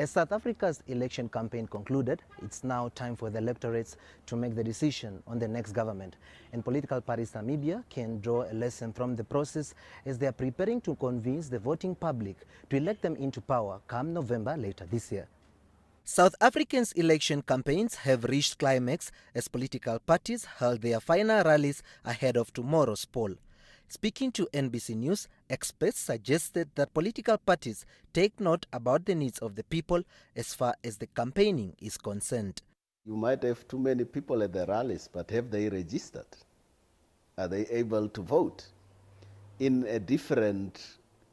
As South Africa's election campaign concluded, it's now time for the electorates to make the decision on the next government. And political parties Namibia can draw a lesson from the process as they are preparing to convince the voting public to elect them into power come November later this year. South Africans' election campaigns have reached climax as political parties held their final rallies ahead of tomorrow's poll. Speaking to NBC News, experts suggested that political parties take note about the needs of the people as far as the campaigning is concerned. You might have too many people at the rallies, but have they registered? Are they able to vote? In a different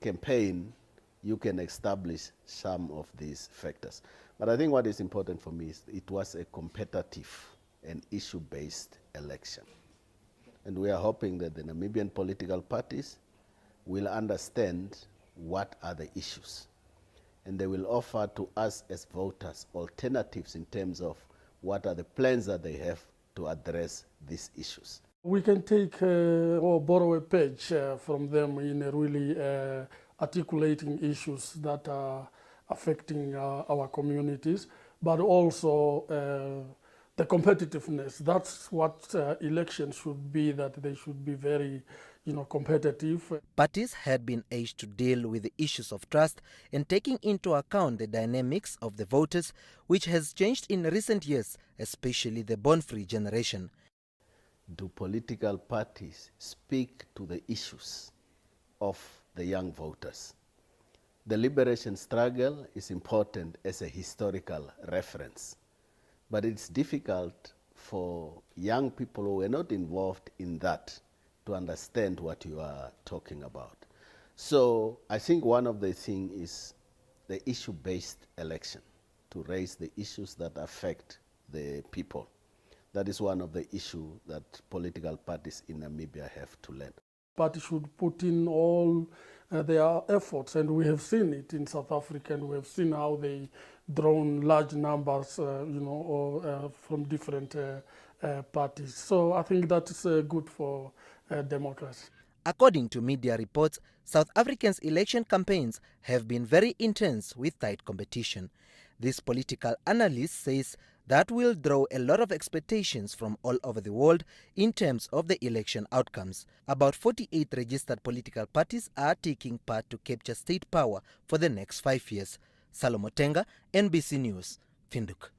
campaign, you can establish some of these factors. But I think what is important for me is it was a competitive and issue-based election. And we are hoping that the Namibian political parties will understand what are the issues. And they will offer to us as voters alternatives in terms of what are the plans that they have to address these issues. We can take or borrow a page from them in really articulating issues that are affecting our communities, but also the competitiveness. That's what elections should be, that they should be very, competitive. Parties had been urged to deal with the issues of trust and taking into account the dynamics of the voters, which has changed in recent years, especially the born-free generation. Do political parties speak to the issues of the young voters? The liberation struggle is important as a historical reference, but it's difficult for young people who were not involved in that to understand what you are talking about. So I think one of the things is the issue-based election, to raise the issues that affect the people. That is one of the issues that political parties in Namibia have to learn. Parties should put in all their efforts, and we have seen it in South Africa, and we have seen how they drawn large numbers, from different parties. So I think that is good for democracy. According to media reports, South Africans' election campaigns have been very intense with tight competition. This political analyst says that will draw a lot of expectations from all over the world in terms of the election outcomes. About 48 registered political parties are taking part to capture state power for the next 5 years. Salomo Tenga, NBC News, Windhoek.